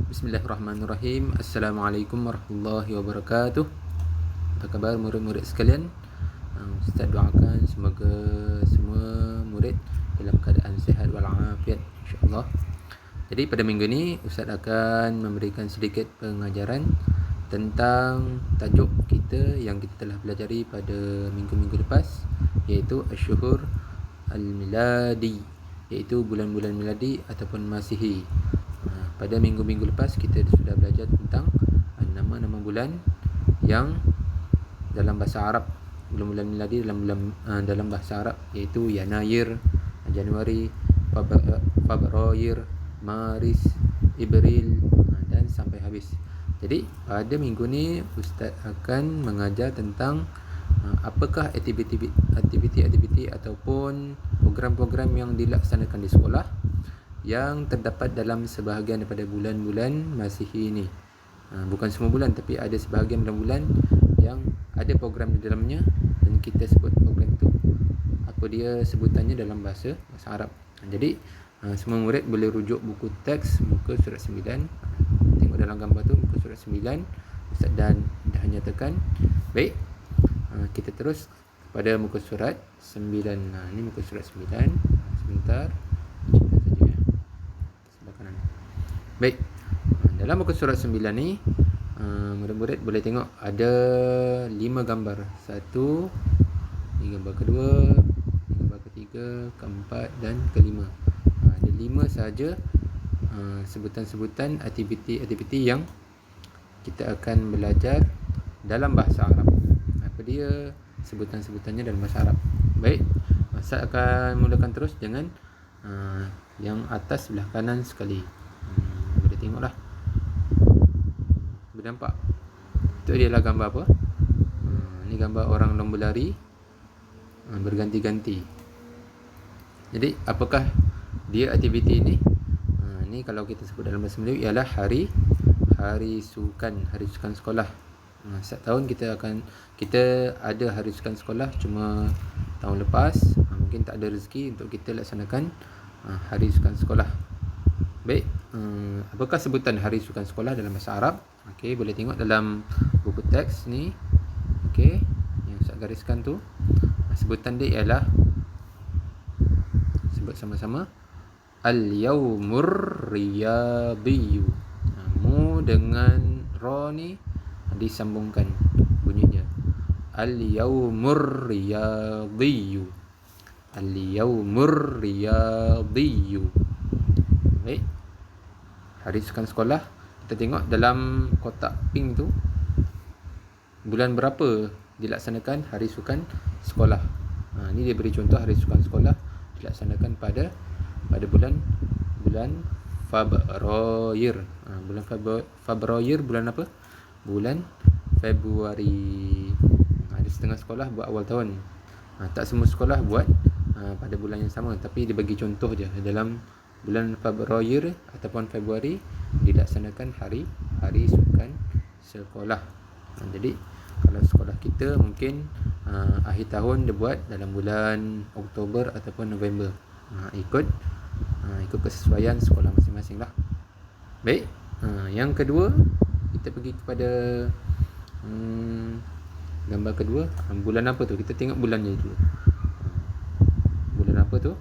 Bismillahirrahmanirrahim. Assalamualaikum warahmatullahi wabarakatuh. Apa khabar murid-murid sekalian? Ustaz doakan semoga semua murid dalam keadaan sihat walafiat insya-Allah. Jadi pada minggu ini Ustaz akan memberikan sedikit pengajaran tentang tajuk kita yang kita telah pelajari pada minggu-minggu lepas, iaitu Asyhur Al-Miladi, iaitu bulan-bulan miladi ataupun Masihi. Pada minggu-minggu lepas kita sudah belajar tentang nama-nama bulan yang dalam bahasa Arab, bulan-bulan miladi dalam bahasa Arab, iaitu Yanayir, Januari, Februari, Maris, April dan sampai habis. Jadi pada minggu ni Ustaz akan mengajar tentang apakah aktiviti ataupun program-program yang dilaksanakan di sekolah yang terdapat dalam sebahagian daripada bulan-bulan Masihi ini. Bukan semua bulan, tapi ada sebahagian bulan-bulan yang ada program di dalamnya dan kita sebut program itu apa dia sebutannya dalam bahasa Arab. Jadi semua murid boleh rujuk buku teks muka surat 9. Tengok dalam gambar tu muka surat 9. Ustaz dah nyatakan. Baik. Kita terus kepada muka surat 9. Ini muka surat 9. Sebentar. Baik, dalam muka surat 9 ni murid-murid boleh tengok ada 5 gambar. 1, ini gambar kedua, ini gambar ketiga, keempat dan kelima. Ada 5 sahaja sebutan-sebutan aktiviti yang kita akan belajar dalam bahasa Arab. Apa dia sebutan-sebutannya dalam bahasa Arab. Baik, saya akan mulakan terus dengan yang atas sebelah kanan sekali. Tengoklah. Boleh nampak? Itu adalah gambar apa? Ini gambar orang lomba lari berganti-ganti. Jadi apakah dia aktiviti ini? Ini kalau kita sebut dalam bahasa Melayu ialah hari sukan sekolah. Setiap tahun kita ada hari sukan sekolah, cuma tahun lepas mungkin tak ada rezeki untuk kita laksanakan hari sukan sekolah. Baik, apakah sebutan hari sukan sekolah dalam bahasa Arab? Okey, boleh tengok dalam buku teks ni. Okey, yang saya gariskan tu. Sebutan dia ialah, sebut sama-sama, Al-Yawmur Riyadiyyu. Mu dengan ra ni disambungkan bunyinya. Al-Yawmur Riyadiyyu. Al-Yawmur Riyadiyyu. Baik. Hari sukan sekolah, kita tengok dalam kotak pink tu bulan berapa dilaksanakan hari sukan sekolah. Ini dia beri contoh hari sukan sekolah dilaksanakan pada bulan Februari. Bulan Februari bulan apa? Bulan Februari. Ada setengah sekolah buat awal tahun. Tak semua sekolah buat pada bulan yang sama, tapi dia bagi contoh je dalam bulan Februari ataupun Februari dilaksanakan hari sukan sekolah. Jadi kalau sekolah kita mungkin akhir tahun dia buat dalam bulan Oktober ataupun November. Ikut kesesuaian sekolah masing-masing lah. Baik, yang kedua kita pergi kepada gambar kedua. Bulan apa tu? Kita tengok bulannya dulu. Bulan apa tu?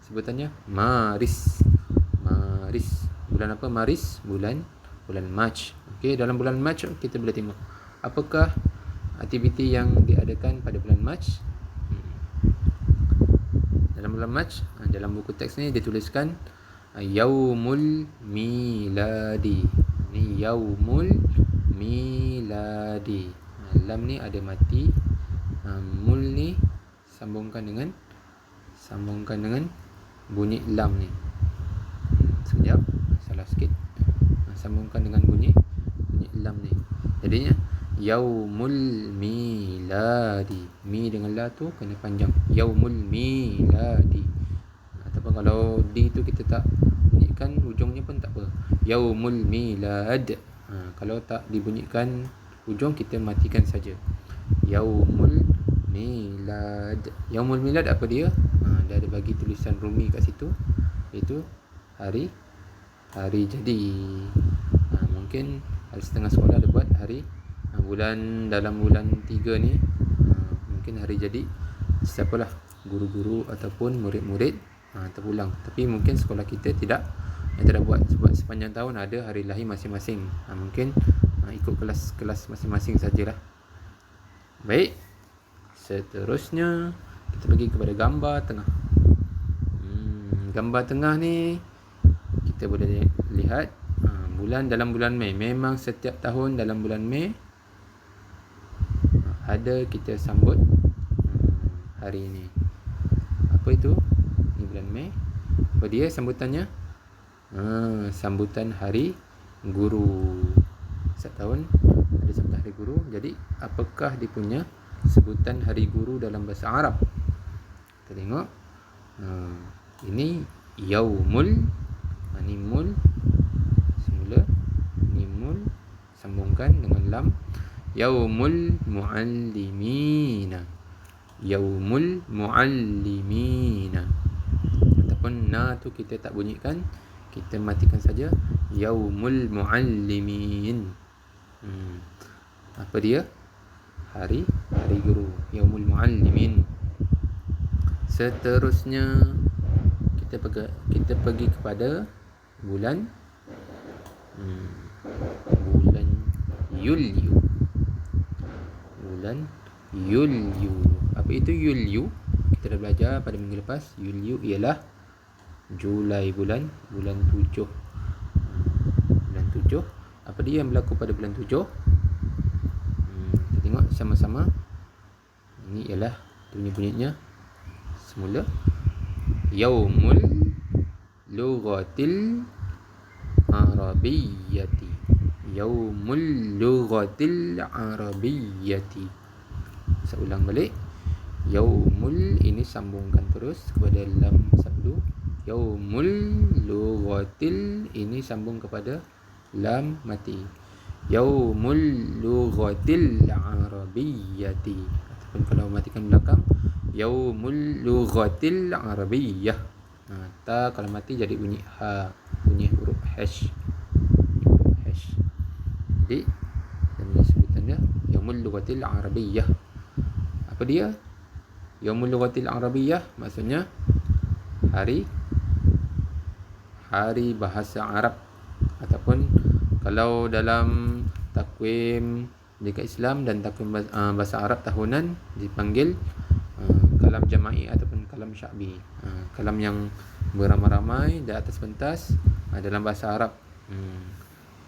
Sebutannya Maris. Bulan apa Maris? Bulan Mac. Okey, dalam bulan Mac kita boleh tengok apakah aktiviti yang diadakan pada bulan Mac. Dalam bulan Mac, dalam buku teks ni dituliskan Yaumul Miladi. Ni Yaumul Miladi. Lam ni ada mati. Mul ni sambungkan dengan bunyi lam ni. Sekejap, salah sikit. Sambungkan dengan bunyi lam ni. Jadinya Yaumul Miladi. Mi dengan la tu kena panjang. Yaumul Miladi. Ataupun kalau di tu kita tak bunyikan hujungnya pun tak apa. Yaumul Milad. Kalau tak dibunyikan hujung, kita matikan saja. Yaumul Milad. Yaumul Milad apa dia? Dia ada bagi tulisan Rumi kat situ, iaitu hari jadi. mungkin ada setengah sekolah ada buat hari dalam bulan 3 ni mungkin hari jadi siapalah guru-guru ataupun murid-murid terpulang. Tapi mungkin sekolah kita tidak buat, sebab sepanjang tahun ada hari lahir masing-masing. Mungkin ikut kelas-kelas masing-masing sajalah. Baik, seterusnya kita pergi kepada gambar tengah. Gambar tengah ni kita boleh lihat dalam bulan Mei. Memang setiap tahun dalam bulan Mei ada kita sambut hari ini. Apa itu? Ni bulan Mei. Apa dia sambutannya? Sambutan Hari Guru. Setiap tahun ada sambutan Hari Guru. Jadi apakah dia punya sebutan Hari Guru dalam bahasa Arab? Kita tengok. Ini Yaumul. Ni mul semula. Ni mul sambungkan dengan lam. Yaumul Muallimina. Yaumul Muallimina. Ataupun na tu kita tak bunyikan, kita matikan saja. Yaumul Muallimin. Apa dia? Hari Guru. Yaumul Muallimin. Seterusnya kita pergi kepada bulan Yulyu. Bulan Yulyu. Apa itu Yulyu? Kita dah belajar pada minggu lepas. Yulyu ialah Julai, bulan 7. Bulan 7. Apa dia yang berlaku pada bulan 7? Kita tengok sama-sama. Ini ialah bunyinya semula. Yaumul Lughatil Arabiyyati. Yaumul Lughatil Arabiyyati. Saya ulang balik. Yaumul, ini sambungkan terus kepada lam sabdu. Yaumul Lughatil, ini sambung kepada lam mati. Yaumul Lughatil Arabiyyati. Ataupun kalau matikan belakang, Yaumul Lughatil Arabiyyah. Ta kalau mati jadi bunyi ha, bunyi huruf hash. Jadi dan sebutan dia Yaumul Lughatil Arabiyyah. Apa dia? Yaumul Lughatil Arabiyyah maksudnya hari bahasa Arab. Ataupun kalau dalam takwim dekat Islam dan takwim bahasa Arab tahunan dipanggil kalam jama'i ataupun kalam sya'bi. Kalam yang beramai-ramai di atas pentas dalam bahasa Arab.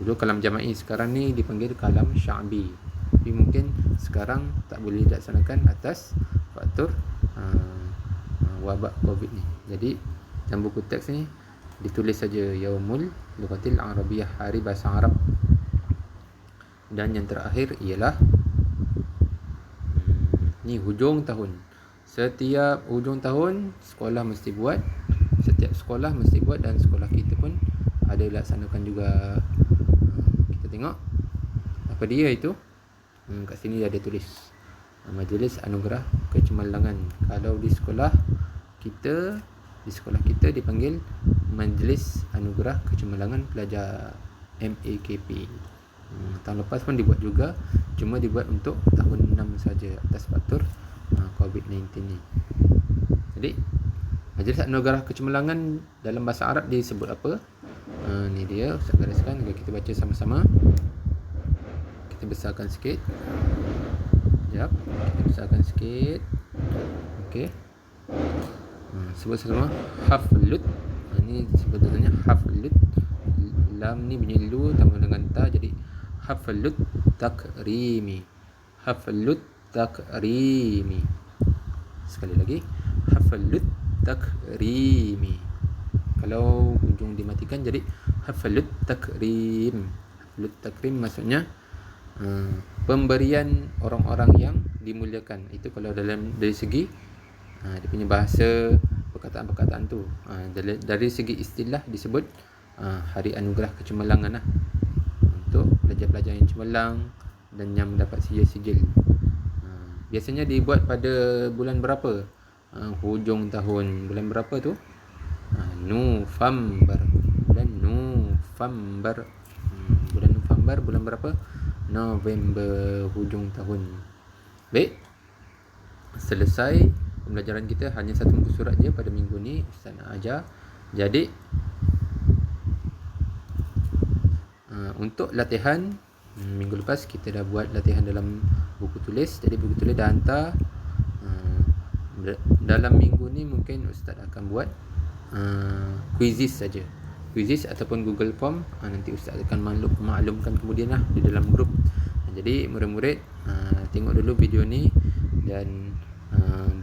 Dulu kalam jama'i, sekarang ni dipanggil kalam sya'bi. Tapi mungkin sekarang tak boleh dilaksanakan atas faktor wabak Covid ni. Jadi dalam buku teks ni ditulis saja Yaumul Lughatil Arabiyyah, hari bahasa Arab. Dan yang terakhir ialah ni hujung tahun. Setiap hujung tahun sekolah mesti buat. Setiap sekolah mesti buat dan sekolah kita pun ada dilaksanakan juga. Kita tengok apa dia itu. Kat sini ada tulis Majlis Anugerah Kecemerlangan. Kalau di sekolah kita dipanggil Majlis Anugerah Kecemerlangan Pelajar, MAKP. Tahun lepas pun dibuat juga, cuma dibuat untuk tahun 6 saja atas faktor COVID-19 ni. Jadi Majlis Anugerah Kecemerlangan dalam bahasa Arab disebut apa? Ni dia Ustaz gariskan agar kita baca sama-sama. Kita besarkan sikit. Sekejap, kita besarkan sikit. Okey. Sebut sama haflut. Ini sebetulnya haflut. Lam ni bunyi lu tambah dengan ta jadi haflut takrimi. Haflut takrimi. Sekali lagi, haflut takrimi. Kalau ujung dimatikan jadi haflut takrim. Haflut takrim maksudnya pemberian orang-orang yang dimuliakan. Itu kalau dari segi dia punya bahasa, perkataan-perkataan tu. Dari segi istilah disebut Hari Anugerah Kecemerlangan lah, untuk pelajar-pelajar yang cemerlang dan yang mendapat sijil-sijil. Biasanya dibuat pada bulan berapa? Hujung tahun. Bulan berapa tu? November. Bulan November. Bulan November. gambar bulan berapa? November, hujung tahun. Baik, selesai pembelajaran kita. Hanya satu muka surat je pada minggu ni Ustaz nak ajar. Jadi untuk latihan minggu lepas kita dah buat latihan dalam buku tulis. Jadi buku tulis dah hantar. Dalam minggu ni mungkin Ustaz akan buat quizzes saja, quizzes ataupun Google Form. Nanti Ustaz akan maklumkan kemudian lah di dalam grup. Jadi murid-murid tengok dulu video ni dan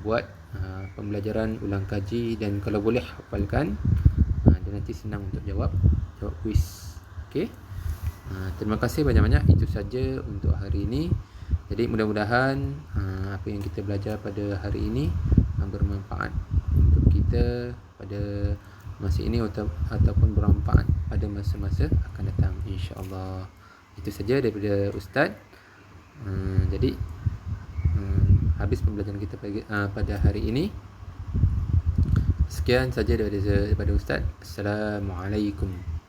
buat pembelajaran ulang kaji, dan kalau boleh hafalkan, dan nanti senang untuk jawab quiz. Okey. Terima kasih banyak-banyak. Itu saja untuk hari ini. Jadi mudah-mudahan apa yang kita belajar pada hari ini bermanfaat untuk kita pada masa ini ataupun bermanfaat pada masa-masa akan datang, insya-Allah. Itu saja daripada Ustaz. Jadi habis pembelajaran kita pada hari ini. Sekian saja daripada Ustaz. Assalamualaikum.